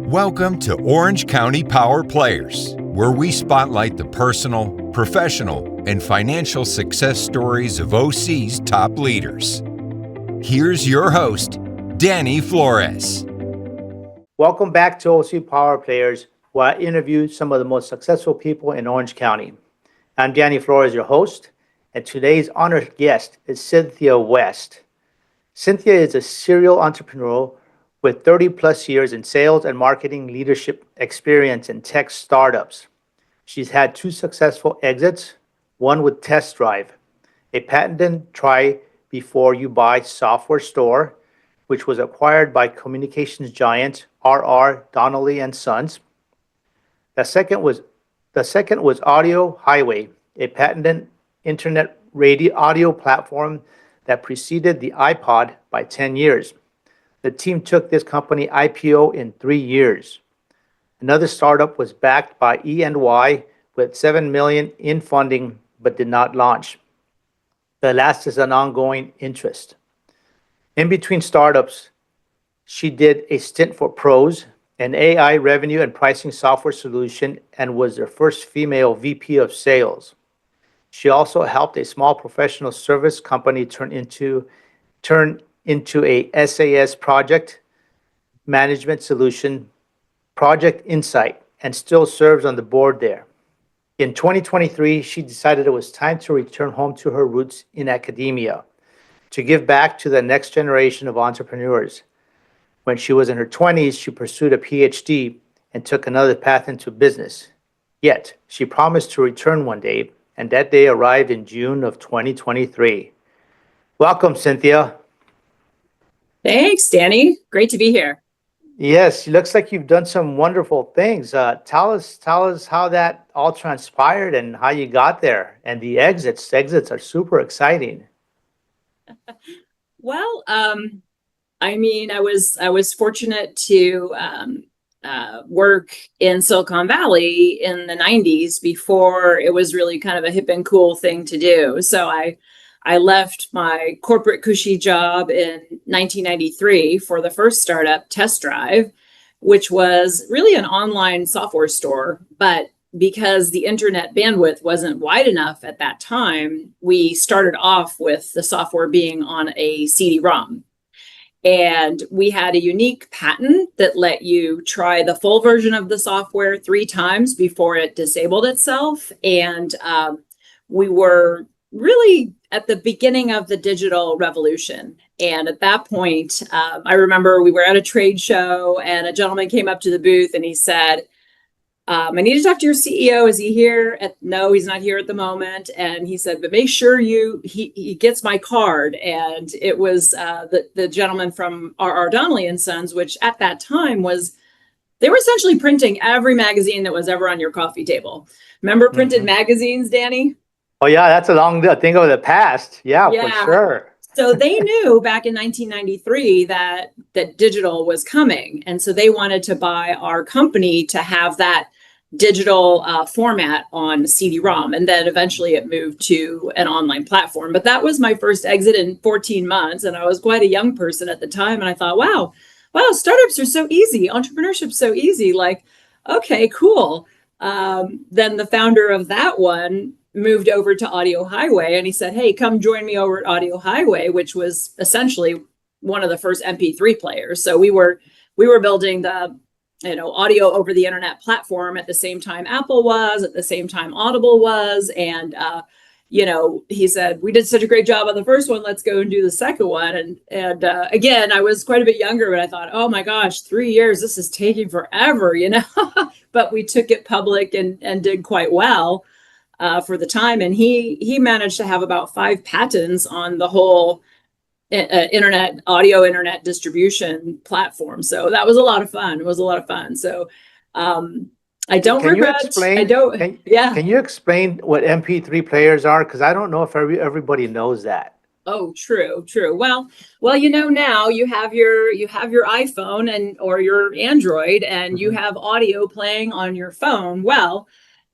Welcome to Orange County Power Players, where we spotlight the personal, professional, and financial success stories of OC's top leaders. Here's your host, Danny Flores. Welcome back to OC Power Players, where I interview some of the most successful people in Orange County. I'm Danny Flores, your host, and today's honored guest is Cynthia West. Cynthia is a serial entrepreneur with 30 plus years in sales and marketing leadership experience in tech startups. She's had two successful exits, one with Test Drive, a patented try before you buy software store, which was acquired by communications giant R.R. Donnelley and Sons. The second was Audio Highway, a patented internet radio audio platform that preceded the iPod by 10 years. The team took this company IPO in 3 years. Another startup was backed by E&Y with $7 million in funding, but did not launch. The last is an ongoing interest. In between startups, she did a stint for Pros, an AI revenue and pricing software solution, and was their first female VP of sales. She also helped a small professional service company turn into a SAS project management solution, Project Insight, and still serves on the board there. In 2023, she decided it was time to return home to her roots in academia, to give back to the next generation of entrepreneurs. When she was in her 20s, she pursued a PhD and took another path into business. Yet, she promised to return one day, and that day arrived in June of 2023. Welcome, Cynthia. Thanks, Danny. Great to be here. Yes, it looks like you've done some wonderful things. Tell us how that all transpired and how you got there. And the exits are super exciting. Well, I was fortunate to work in Silicon Valley in the 90s before it was really kind of a hip and cool thing to do. So I left my corporate cushy job in 1993 for the first startup, Test Drive, which was really an online software store. But because the internet bandwidth wasn't wide enough at that time, we started off with the software being on a CD-ROM. And we had a unique patent that let you try the full version of the software 3 times before it disabled itself. And we were really at the beginning of the digital revolution. And at that point, I remember we were at a trade show and a gentleman came up to the booth and he said, I need to talk to your CEO. Is he here? No, he's not here at the moment. And he said, but make sure he gets my card. And it was the gentleman from R.R. Donnelley and Sons, which at that time they were essentially printing every magazine that was ever on your coffee table. Remember printed magazines, Danny? Oh yeah, that's a long thing of the past. Yeah, for sure. So they knew back in 1993 that digital was coming. And so they wanted to buy our company to have that digital format on CD-ROM. And then eventually it moved to an online platform. But that was my first exit in 14 months. And I was quite a young person at the time. And I thought, wow, startups are so easy. Entrepreneurship's so easy. Like, okay, cool. Then the founder of that one moved over to Audio Highway and he said, hey, come join me over at Audio Highway, which was essentially one of the first MP3 players. So we were building the audio over the internet platform at the same time Apple was, at the same time Audible was. And he said, we did such a great job on the first one, let's go and do the second one. And again, I was quite a bit younger, but I thought, oh my gosh, 3 years, this is taking forever, but we took it public and did quite well for the time. And he managed to have about 5 patents on the whole internet distribution platform. So that was a lot of fun. It was a lot of fun. So I don't regret. Can you explain what MP3 players are? Because I don't know if everybody knows that. Oh, true. Well, now you have your iPhone or your Android, and you have audio playing on your phone. Well,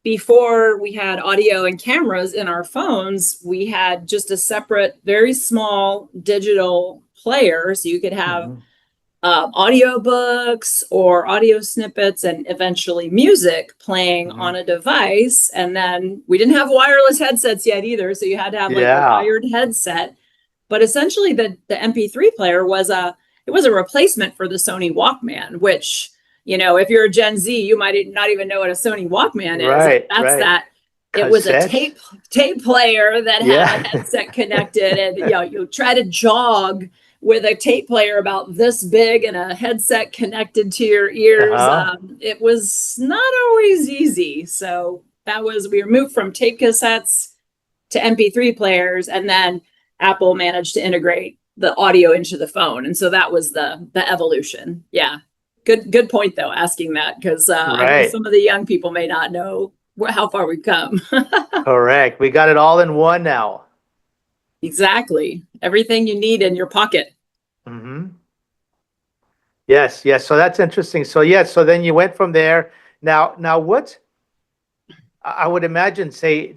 before we had audio and cameras in our phones, we had just a separate, very small digital player. So you could have audiobooks or audio snippets and eventually music playing on a device. And then we didn't have wireless headsets yet either. So you had to have like a wired headset. But essentially the MP3 player was a replacement for the Sony Walkman, which, you know, if you're a Gen Z, you might not even know what a Sony Walkman is. Right, That's right. that. It was a tape player that had a headset connected, and you know, you try to jog with a tape player about this big and a headset connected to your ears. It was not always easy. So we were moved from tape cassettes to MP3 players, and then Apple managed to integrate the audio into the phone. And so that was the evolution. Yeah. Good point though, asking that, because I know some of the young people may not know how far we've come. Correct. We got it all in one now. Exactly. Everything you need in your pocket. Yes. So that's interesting. So so then you went from there. Now what I would imagine, say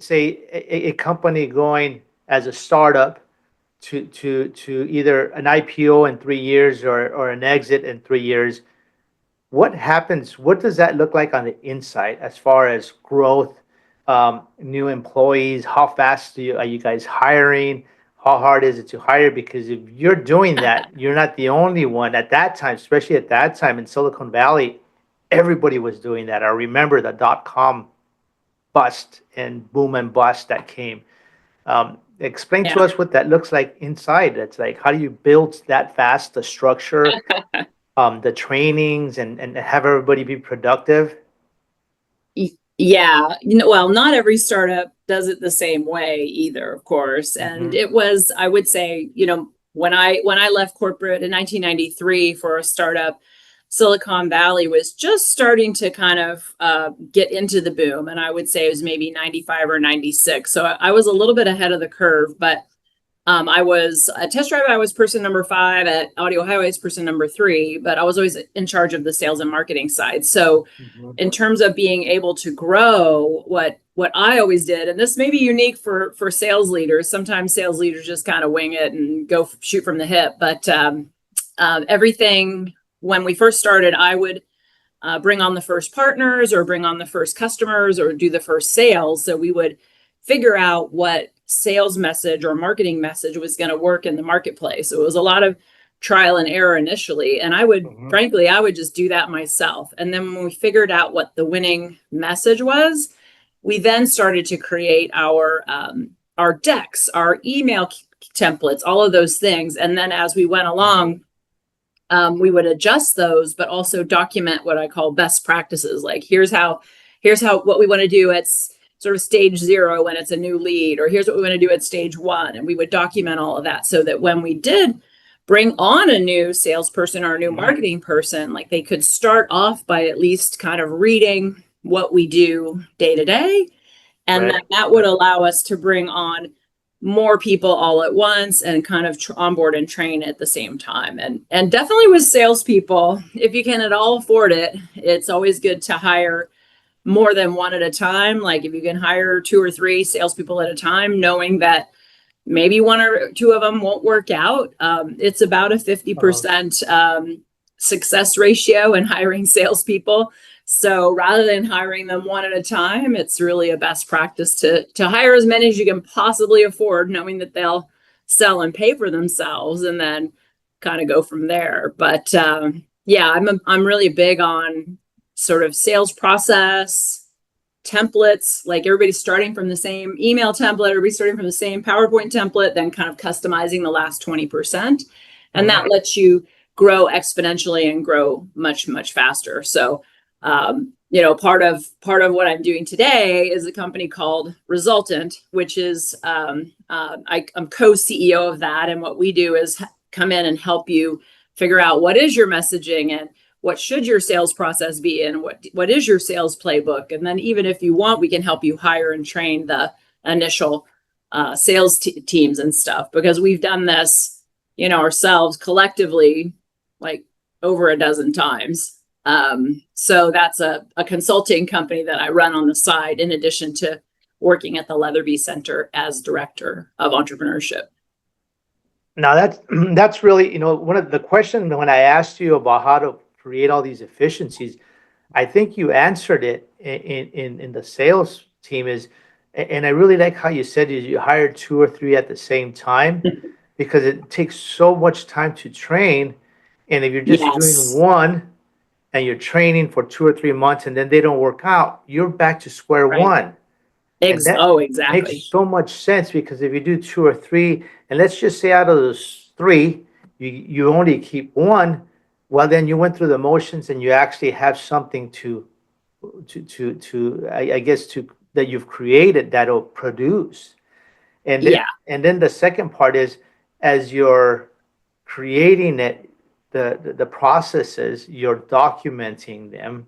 a company going as a startup to either an IPO in 3 years or an exit in 3 years. What happens? What does that look like on the inside as far as growth, new employees? How fast are you guys hiring? How hard is it to hire? Because if you're doing that, you're not the only one at that time, especially at that time in Silicon Valley. Everybody was doing that. I remember the .com bust and boom and bust that came. Explain to us what that looks like inside. It's like, how do you build that fast, the structure, the trainings, and have everybody be productive? Yeah. Well, not every startup does it the same way either, of course. And it was, I would say, you know, when I left corporate in 1993 for a startup, Silicon Valley was just starting to kind of get into the boom. And I would say it was maybe 95 or 96. So I was a little bit ahead of the curve, but I was at Test Drive. I was person number 5. At Audio Highways, person number 3, but I was always in charge of the sales and marketing side. So in terms of being able to grow, what I always did, and this may be unique for sales leaders, sometimes sales leaders just kind of wing it and go shoot from the hip, but everything, when we first started, I would bring on the first partners or bring on the first customers or do the first sales. So we would figure out what sales message or marketing message was going to work in the marketplace. So it was a lot of trial and error initially. And I would, frankly, I would just do that myself. And then when we figured out what the winning message was, we then started to create our decks, our email templates, all of those things. And then as we went along, we would adjust those, but also document what I call best practices. Like, here's how what we want to do at sort of stage 0 when it's a new lead, or here's what we want to do at stage 1. And we would document all of that so that when we did bring on a new salesperson or a new marketing person, like, they could start off by at least kind of reading what we do day to day. And then that would allow us to bring on more people all at once and kind of onboard and train at the same time. And definitely with salespeople, if you can at all afford it, it's always good to hire more than one at a time. Like, if you can hire 2 or 3 salespeople at a time, knowing that maybe 1 or 2 of them won't work out. It's about a 50% success ratio in hiring salespeople. So rather than hiring them one at a time, it's really a best practice to hire as many as you can possibly afford, knowing that they'll sell and pay for themselves, and then kind of go from there. But yeah, I'm really big on sort of sales process templates. Like, everybody's starting from the same email template, everybody's starting from the same PowerPoint template, then kind of customizing the last 20%. And that lets you grow exponentially and grow much, much faster. So you know, part of what I'm doing today is a company called Resultant, which is I'm co-CEO of that. And what we do is come in and help you figure out what is your messaging and what should your sales process be, and what is your sales playbook. And then, even if you want, we can help you hire and train the initial sales teams and stuff, because we've done this, you know, ourselves collectively, like, over a dozen times. So that's a consulting company that I run on the side, in addition to working at the Leatherby Center as director of entrepreneurship. Now that's really, one of the question when I asked you about how to create all these efficiencies, I think you answered it in the sales team is, and I really like how you said you hired two or three at the same time because it takes so much time to train. And if you're just doing Yes. one and you're training for 2 or 3 months and then they don't work out, you're back to square Right. one. And that Oh, makes exactly. so much sense because if you do two or three, and let's just say out of those three, you only keep one, well, then you went through the motions and you actually have something I guess that you've created that'll produce. Yeah, And then the second part is as you're creating it, the processes, you're documenting them.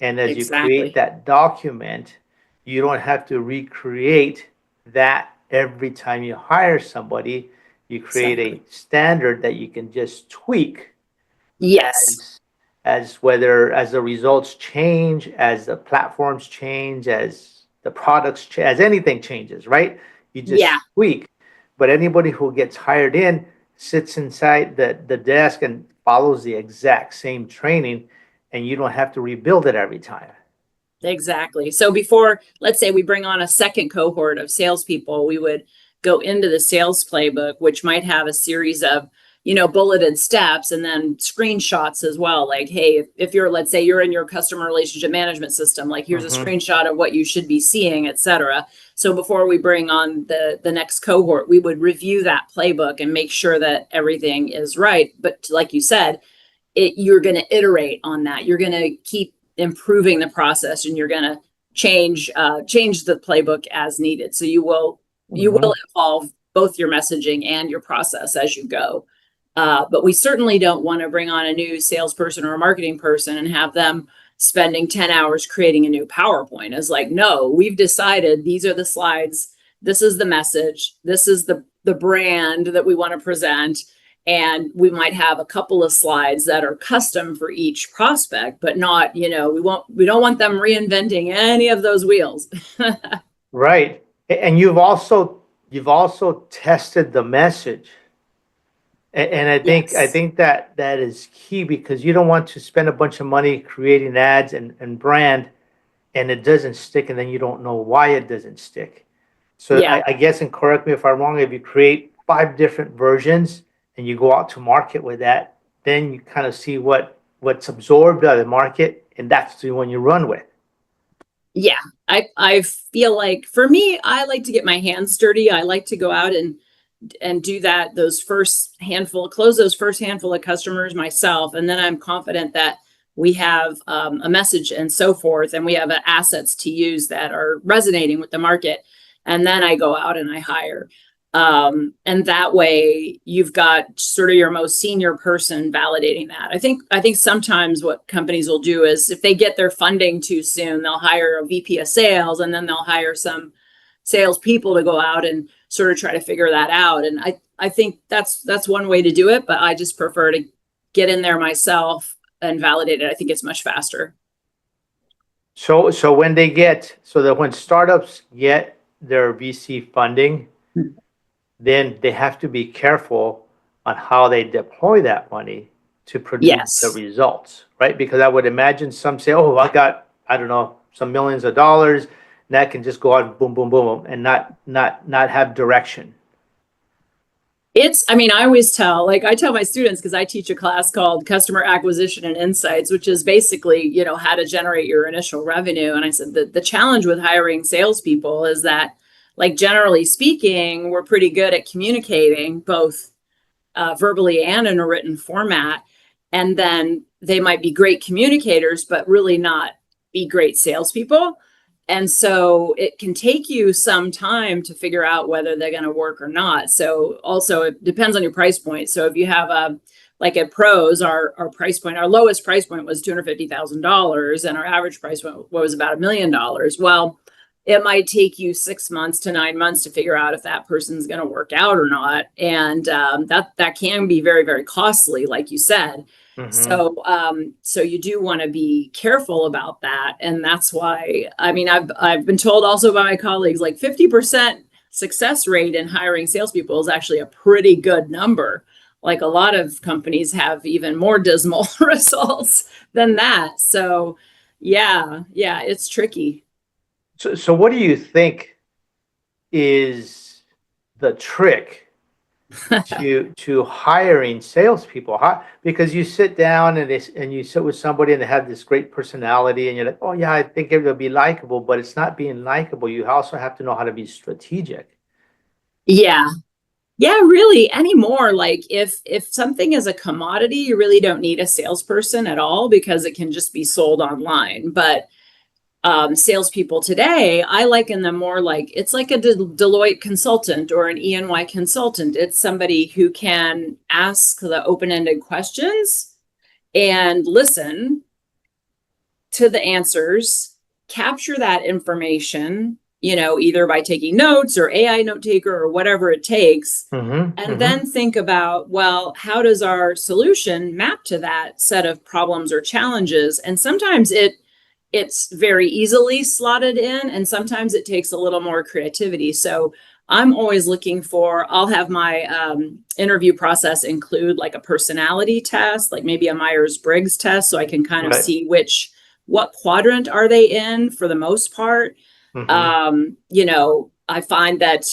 And as you create exactly. that document, you don't have to recreate that every time you hire somebody. You create a Exactly. standard that you can just tweak Yes. as as the results change, as the platforms change, as the products as anything changes, right? You Yeah, just tweak. But anybody who gets hired in sits inside the desk and follows the exact same training, and you don't have to rebuild it every time. exactly. So before, let's say we bring on a second cohort of salespeople, we would go into the sales playbook, which might have a series of, bulleted steps and then screenshots as well. Like, hey, if you're, let's say you're in your customer relationship management system, like here's a Mm-hmm. screenshot of what you should be seeing, etc. So before we bring on the next cohort, we would review that playbook and make sure that everything is right. But like you said, you're going to iterate on that. You're going to keep improving the process, and you're going to change the playbook as needed. So you will Mm-hmm. evolve both your messaging and your process as you go. But we certainly don't want to bring on a new salesperson or a marketing person and have them spending 10 hours creating a new PowerPoint. It's like, no, we've decided these are the slides. This is the message. This is the brand that we want to present. And we might have a couple of slides that are custom for each prospect, but not, we don't want them reinventing any of those wheels. Right. And you've also tested the message. And I Yes. think that is key because you don't want to spend a bunch of money creating ads and brand and it doesn't stick and then you don't know why it doesn't stick. So Yeah. I guess, and correct me if I'm wrong, if you create 5 different versions and you go out to market with that, then you kind of see what's absorbed by the market and that's the one you run with. Yeah. I feel like for me, I like to get my hands dirty. I like to go out and do that, close those first handful of customers myself. And then I'm confident that we have a message and so forth, and we have assets to use that are resonating with the market. And then I go out and I hire. And that way you've got sort of your most senior person validating that. I think sometimes what companies will do is if they get their funding too soon, they'll hire a VP of sales and then they'll hire some salespeople to go out and sort of try to figure that out. And I think that's one way to do it, but I just prefer to get in there myself and validate it. I think it's much faster. So when startups get their VC funding, then they have to be careful on how they deploy that money to produce the Yes. results, right? Because I would imagine some say, "Oh, I got, I don't know, some millions of dollars, and that can just go out boom, boom, boom, and not have direction." I mean, I tell my students, because I teach a class called Customer Acquisition and Insights, which is basically, how to generate your initial revenue. And I said that the challenge with hiring salespeople is that, like, generally speaking, we're pretty good at communicating both verbally and in a written format. And then they might be great communicators, but really not be great salespeople. And so it can take you some time to figure out whether they're going to work or not. So also it depends on your price point. So if you have like at pros, our price point, our lowest price point was $250,000 and our average price point was about $1 million. Well, it might take you 6 months to 9 months to figure out if that person's going to work out or not. And that can be very, very costly, like you said. Mm-hmm. So you do want to be careful about that. And that's why, I mean, I've been told also by my colleagues, like 50% success rate in hiring salespeople is actually a pretty good number. Like a lot of companies have even more dismal results than that. So yeah, it's tricky. So what do you think is the trick to hiring salespeople? Because you sit down and you sit with somebody and they have this great personality, and you're like, oh yeah, I think it will be likable, but it's not being likable. You also have to know how to be strategic. Yeah. Yeah, really anymore. Like if something is a commodity, you really don't need a salesperson at all because it can just be sold online. But salespeople today, I liken them more like it's like a Deloitte consultant or an E&Y consultant. It's somebody who can ask the open-ended questions and listen to the answers, capture that information, either by taking notes or AI note taker or whatever it takes, and then think about, well, how does our solution map to that set of problems or challenges? And sometimes it's very easily slotted in, and sometimes it takes a little more creativity. So I'm always looking I'll have my interview process include like a personality test, like maybe a Myers-Briggs test, so I can kind of see what quadrant are they in for the most part. I find that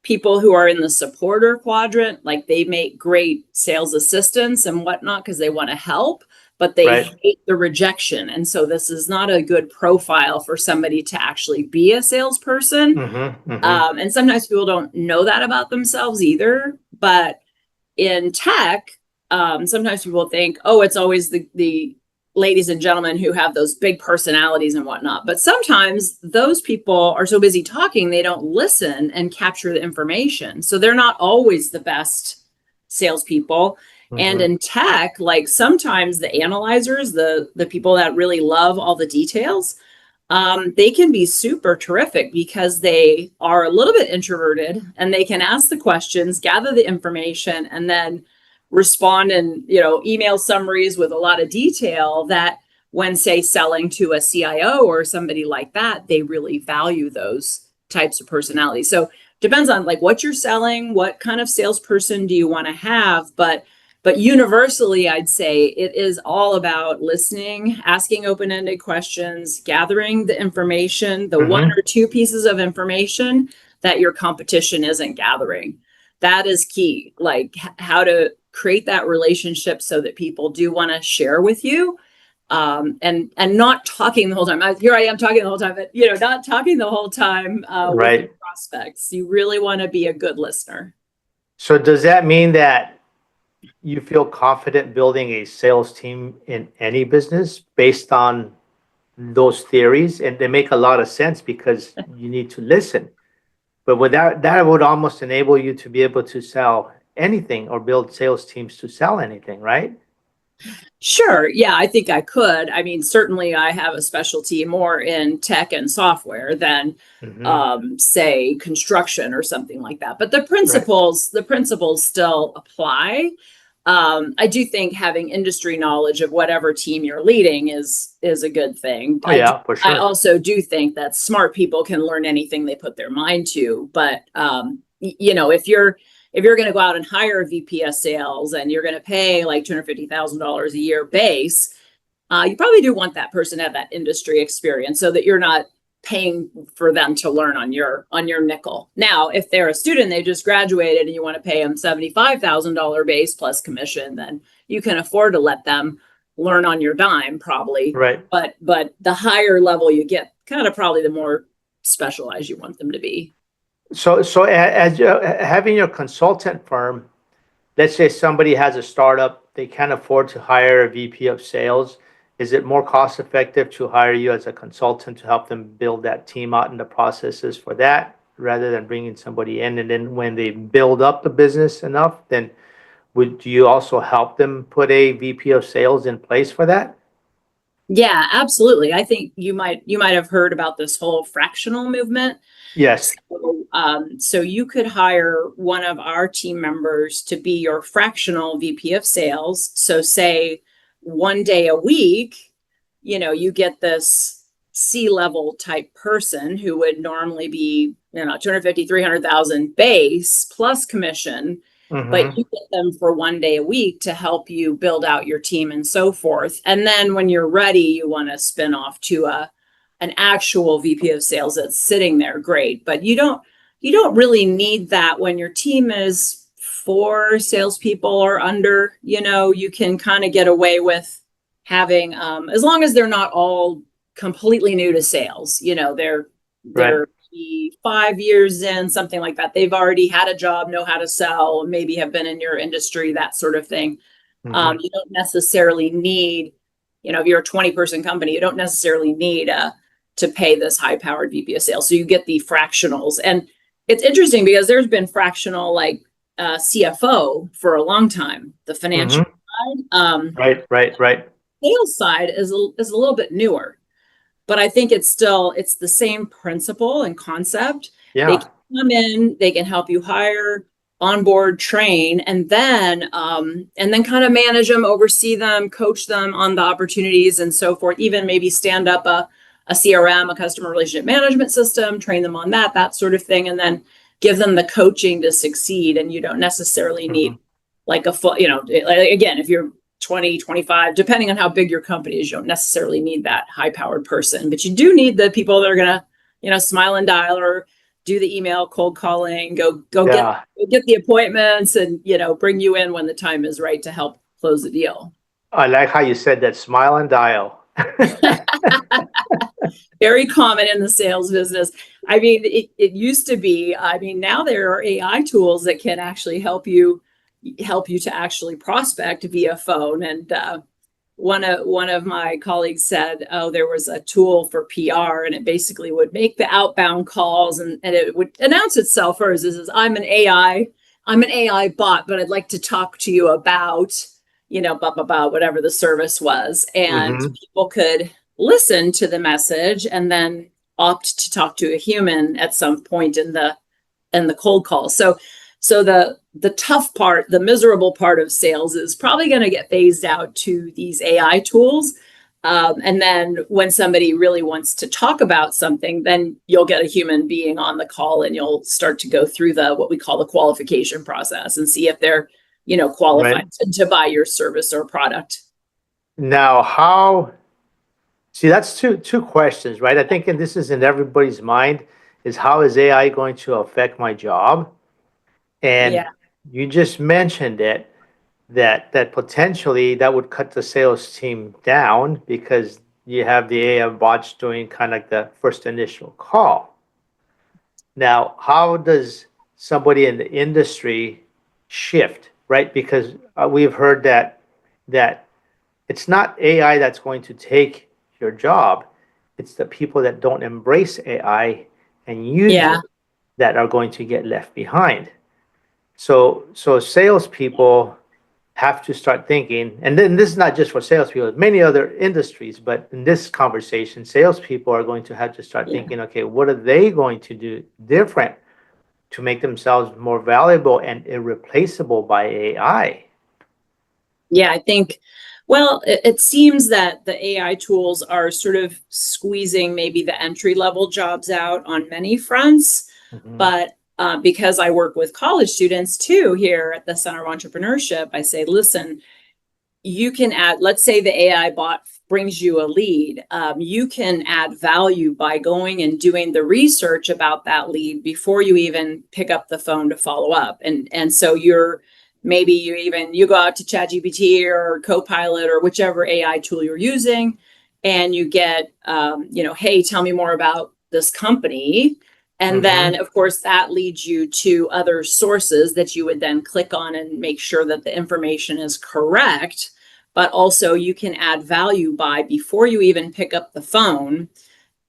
people who are in the supporter quadrant, like they make great sales assistants and whatnot because they want to help, but they hate the rejection. And so this is not a good profile for somebody to actually be a salesperson. And sometimes people don't know that about themselves either. But in tech, sometimes people think, oh, it's always the ladies and gentlemen who have those big personalities and whatnot. But sometimes those people are so busy talking, they don't listen and capture the information. So they're not always the best salespeople. And in tech, like sometimes the analyzers, the people that really love all the details, they can be super terrific because they are a little bit introverted and they can ask the questions, gather the information, and then respond in email summaries with a lot of detail that when, say, selling to a CIO or somebody like that, they really value those types of personalities. So depends on like what you're selling, what kind of salesperson do you want to have, but universally, I'd say it is all about listening, asking open-ended questions, gathering the information, the one or two pieces of information that your competition isn't gathering. That is key, like how to create that relationship so that people do want to share with you, and not talking the whole time. Here I am talking the whole time, but not talking the whole time with your prospects. You really want to be a good listener. So does that mean that you feel confident building a sales team in any business based on those theories? And they make a lot of sense because you need to listen. But that would almost enable you to be able to sell anything or build sales teams to sell anything, right? Sure. Yeah, I think I could. I mean, certainly I have a specialty more in tech and software than say construction or something like that. But the principles still apply. I do think having industry knowledge of whatever team you're leading is a good thing. Oh, yeah, for sure. I also do think that smart people can learn anything they put their mind to. But if you're going to go out and hire a VP of sales and you're going to pay like $250,000 a year base, you probably do want that person to have that industry experience so that you're not paying for them to learn on your nickel. Now, if they're a student, they just graduated and you want to pay them $75,000 base plus commission, then you can afford to let them learn on your dime, probably. Right. But the higher level you get, kind of probably the more specialized you want them to be. So as having your consultant firm, let's say somebody has a startup, they can't afford to hire a VP of sales. Is it more cost effective to hire you as a consultant to help them build that team out and the processes for that, rather than bringing somebody in? And then when they build up the business enough, then would you also help them put a VP of sales in place for that? Yeah, absolutely. I think you might have heard about this whole fractional movement. Yes. So you could hire one of our team members to be your fractional VP of sales. So say one day a week, you get this C-level type person who would normally be, 250, 300,000 base plus commission, but you get them for 1 day a week to help you build out your team and so forth. And then when you're ready, you want to spin off to an actual VP of sales that's sitting there. Great. But you don't really need that when your team is 4 salespeople or under. You can kind of get away with having, as long as they're not all completely new to sales, they're 5 years in, something like that. They've already had a job, know how to sell, maybe have been in your industry, that sort of thing. You don't necessarily need, if you're a 20-person company, you don't necessarily need to pay this high-powered VP of sales. So you get the fractionals. And it's interesting because there's been fractional like CFO for a long time, the financial side. Right. Sales side is a little bit newer. But I think it's the same principle and concept. Yeah. They can come in, they can help you hire, onboard, train, and then kind of manage them, oversee them, coach them on the opportunities and so forth. Even maybe stand up a CRM, a customer relationship management system, train them on that sort of thing, and then give them the coaching to succeed. And you don't necessarily need like a full, again, if you're 20, 25, depending on how big your company is, you don't necessarily need that high powered person, but you do need the people that are going to, smile and dial or do the email cold calling, go get the appointments and, bring you in when the time is right to help close the deal. I like how you said that, smile and dial. Very common in the sales business. I mean, it used to be, now there are AI tools that can actually help you to actually prospect via phone. And one of my colleagues said, there was a tool for PR and it basically would make the outbound calls and it would announce itself first. This is, I'm an AI bot, but I'd like to talk to you about, whatever the service was. And people could listen to the message and then opt to talk to a human at some point in the cold call. So the tough part, the miserable part of sales is probably going to get phased out to these AI tools. And then when somebody really wants to talk about something, then you'll get a human being on the call and you'll start to go through what we call the qualification process and see if they're, qualified to buy your service or product. Now, that's two questions, right? I think, and this is in everybody's mind, is how is AI going to affect my job? And you just mentioned it, that potentially that would cut the sales team down because you have the AI bots doing kind of like the first initial call. Now, how does somebody in the industry shift, right? Because we've heard that it's not AI that's going to take your job. It's the people that don't embrace AI and use it that are going to get left behind. So salespeople have to start thinking, and then this is not just for salespeople, many other industries, but in this conversation, salespeople are going to have to start thinking, okay, what are they going to do different to make themselves more valuable and irreplaceable by AI? Yeah, I think, it seems that the AI tools are sort of squeezing maybe the entry-level jobs out on many fronts, but because I work with college students too here at the Center of Entrepreneurship, I say, listen, you can add, let's say the AI bot brings you a lead. You can add value by going and doing the research about that lead before you even pick up the phone to follow up. And so you go out to ChatGPT or Copilot or whichever AI tool you're using, and you get, hey, tell me more about this company. And then, of course, that leads you to other sources that you would then click on and make sure that the information is correct. But also you can add value by, before you even pick up the phone,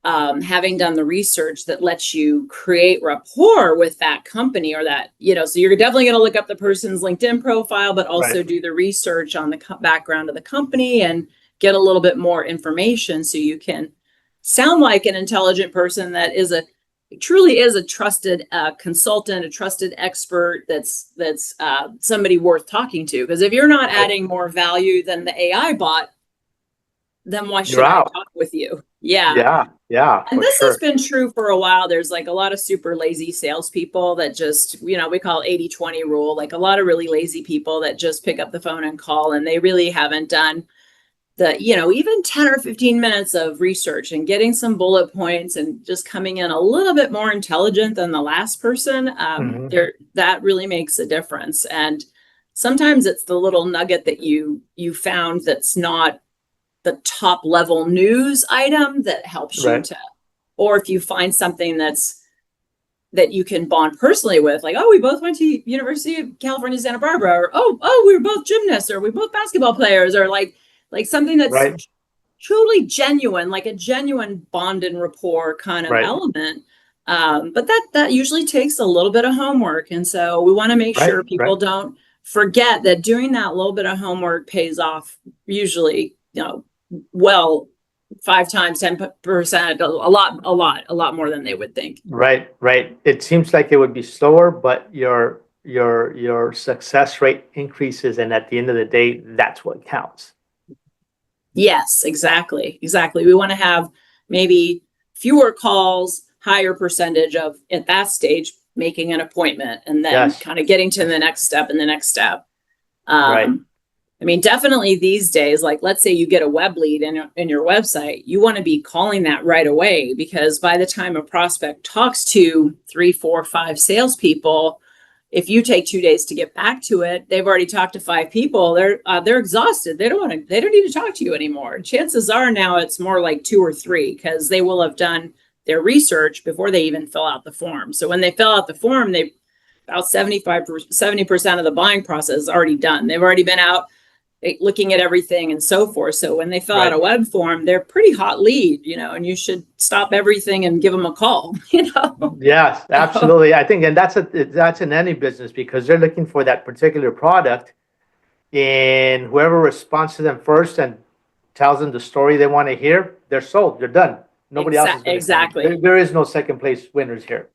having done the research that lets you create rapport with that company or that, so you're definitely going to look up the person's LinkedIn profile, but also do the research on the background of the company and get a little bit more information so you can sound like an intelligent person that truly is a trusted consultant, a trusted expert that's somebody worth talking to. Because if you're not adding more value than the AI bot, then why should I talk with you? Yeah, yeah, And for this has sure. been true for a while. There's like a lot of super lazy salespeople that just, we call 80-20 rule, like a lot of really lazy people that just pick up the phone and call, and they really haven't done even 10 or 15 minutes of research and getting some bullet points and just coming in a little bit more intelligent than the last person. That really makes a difference. And sometimes it's the little nugget that you found that's not the top level news item that helps you Right. to, or if you find something that you can bond personally with, like, oh, we both went to University of California, Santa Barbara, or oh, we were both gymnasts, or we both basketball players, or like something that's Right. truly genuine, like a genuine bond and rapport kind of Right. element. But that usually takes a little bit of homework. And so we want to make Right. sure people Right. don't forget that doing that little bit of homework pays off usually, well, 5 times, 10%, a lot more than they would think. Right. Right. It seems like it would be slower, but your success rate increases, and at the end of the day, that's what counts. Yes, exactly. Exactly. We want to have maybe fewer calls, higher percentage of at that stage making an appointment, and then Yes. kind of getting to the next step and the next step. Right. I mean, definitely these days, like let's say you get a web lead in your website, you want to be calling that right away, because by the time a prospect talks to 3, 4, 5 salespeople, if you take 2 days to get back to it, they've already talked to 5 people. They're exhausted. They don't need to talk to you anymore. Chances are now it's more like 2 or 3, because they will have done their research before they even fill out the form. So when they fill out the form, they about 70% of the buying process is already done. They've already been out looking at everything and so forth. So when they fill out a web form, they're pretty hot lead, and you should stop everything and give them a call, Yes, absolutely. I think, and that's in any business, because they're looking for that particular product, and whoever responds to them first and tells them the story they want to hear, they're sold. They're done. Nobody else is going to Exactly. There is no second place winners here.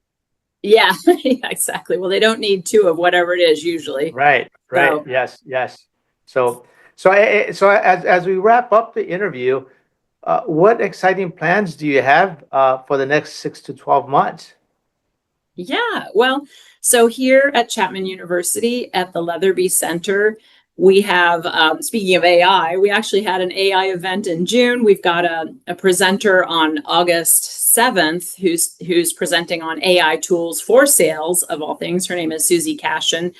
Yeah, yeah, exactly. Well, they don't need 2 of whatever it is usually. Right. Right. So, Yes. Yes. So as we wrap up the interview, what exciting plans do you have for the next 6 to 12 months? yeah, well, so here at Chapman University at the Leatherby Center, we have, speaking of AI, we actually had an AI event in June. We've got a presenter on August 7th who's presenting on AI tools for sales, of all things. Her name is Susie Cashin.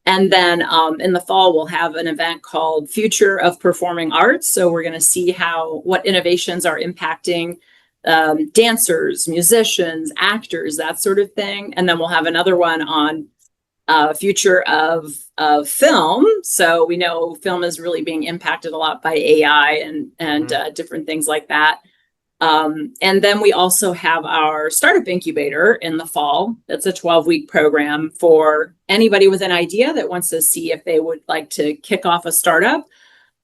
And then in the fall, we'll have an event called Future of Performing Arts. So we're going to see what innovations are impacting dancers, musicians, actors, that sort of thing. And then we'll have another one on future of film. So we know film is really being impacted a lot by AI and different things like that. And then we also have our startup incubator in the fall. That's a 12-week program for anybody with an idea that wants to see if they would like to kick off a startup.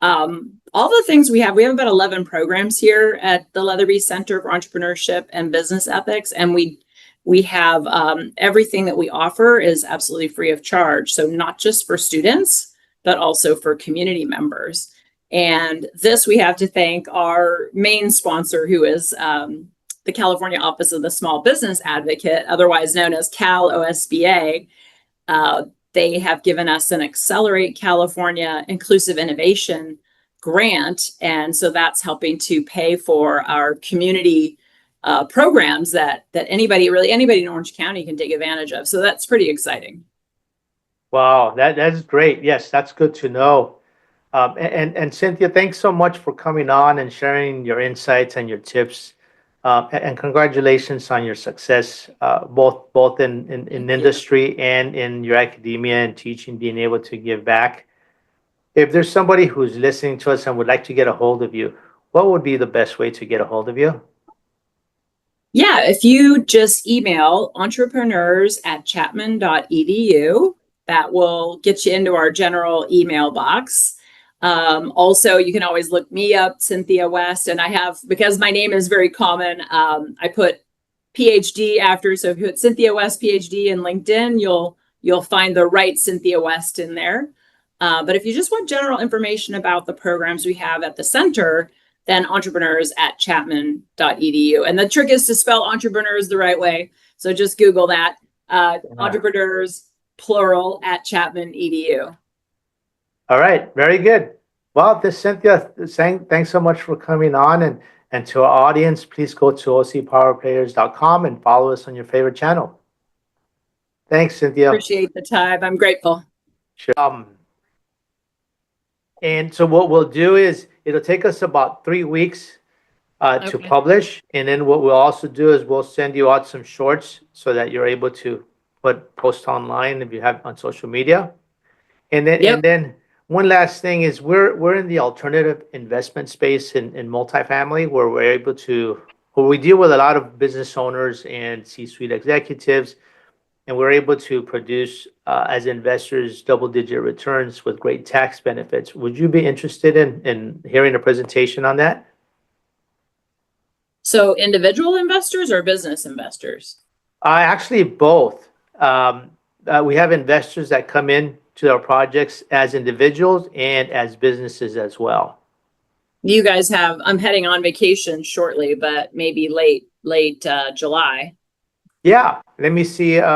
All the things we have about 11 programs here at the Leatherby Center for Entrepreneurship and Business Ethics. And we have everything that we offer is absolutely free of charge. So not just for students, but also for community members. And this we have to thank our main sponsor, who is the California Office of the Small Business Advocate, otherwise known as Cal OSBA. They have given us an Accelerate California Inclusive Innovation grant. And so that's helping to pay for our community programs that anybody in Orange County can take advantage of. So that's pretty exciting. Wow, that's great. Yes, that's good to know. And Cynthia, thanks so much for coming on and sharing your insights and your tips. And congratulations on your success, both in industry and in your academia and teaching, being able to give back. If there's somebody who's listening to us and would like to get a hold of you, what would be the best way to get a hold of you? Yeah, if you just email entrepreneurs@chapman.edu, that will get you into our general email box. Also, you can always look me up, Cynthia West, and I have, because my name is very common, I put PhD after. So if you put Cynthia West PhD in LinkedIn, you'll find the right Cynthia West in there. But if you just want general information about the programs we have at the center, then entrepreneurs@chapman.edu. And the trick is to spell entrepreneurs the right way. So just Google that, entrepreneurs, plural, @chapman.edu. All right, very good. Well, Cynthia, thanks so much for coming on. And to our audience, please go to ocpowerplayers.com and follow us on your favorite channel. Thanks, Cynthia. Appreciate the time. I'm grateful. Sure. And so what we'll do is it'll take us about 3 weeks to publish. And then what we'll also do is we'll send you out some shorts so that you're able to post online if you have on social media. And then one last thing is we're in the alternative investment space in multifamily where we deal with a lot of business owners and C-suite executives. And we're able to produce, as investors, double-digit returns with great tax benefits. Would you be interested in hearing a presentation on that? So individual investors or business investors? Actually, both. We have investors that come in to our projects as individuals and as businesses as well. You guys have, I'm heading on vacation shortly, but maybe late July. Yeah, let me see. Let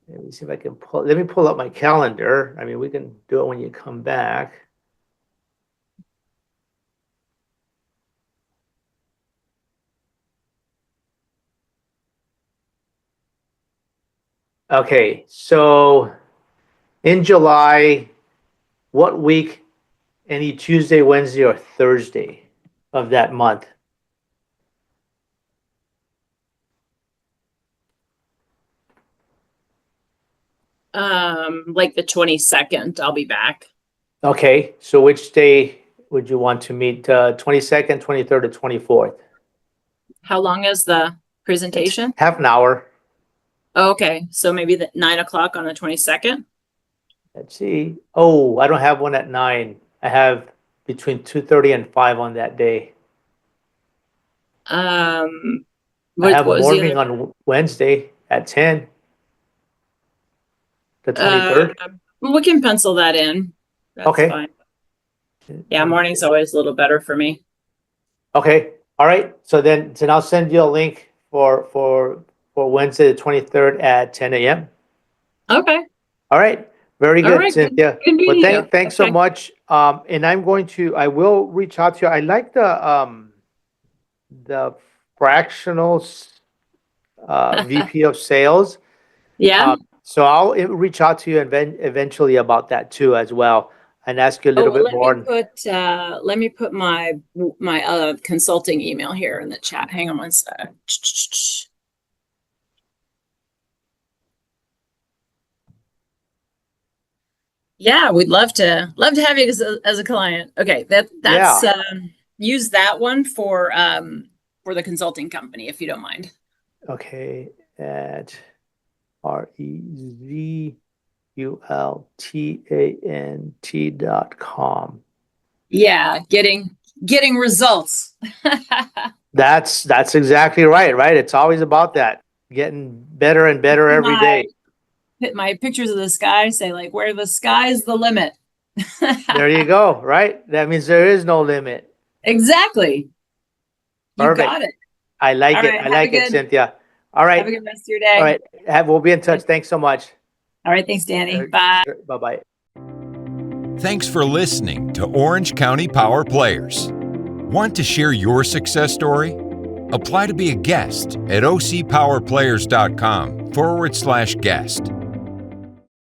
me see if I can let me pull up my calendar. I mean, we can do it when you come back. Okay, so in July, what week? Any Tuesday, Wednesday, or Thursday of that month? Like the 22nd, I'll be back. Okay, so which day would you want to meet? 22nd, 23rd, or 24th? How long is the presentation? Half an hour. Okay, so maybe the 9 o'clock on the 22nd. Let's see. Oh, I don't have one at 9. I have between 2:30 and 5 on that day. I have a morning on Wednesday at 10. The 23rd. We can pencil that in. That's okay. Fine. Yeah, morning's always a little better for me. Okay. All right. So then I'll send you a link for Wednesday the 23rd at 10 a.m. Okay. All right. Very good, right, Cynthia. Good well, thanks so much. And I will reach out to you. I like the Fractional VP of Sales. Yeah. So I'll reach out to you eventually about that too as well, and ask you a little bit more. Let me put my consulting email here in the chat. Hang on one sec. Yeah, we'd love to have you as a client. Okay, that's use that one for the consulting company if you don't mind. Okay, at REZULTANT.com. Yeah, getting results. That's exactly right. It's always about that, getting better and better every day. Hit my pictures of the sky, say like where the sky's the limit. There you go, right? That means there is no limit. Exactly. You got it. I like it. I like it, Cynthia. All right. Have a good rest of your day. All right. We'll be in touch. Thanks so much. All right. Thanks, Danny. Bye. Bye-bye. Thanks for listening to Orange County Power Players. Want to share your success story? Apply to be a guest at ocpowerplayers.com/guest.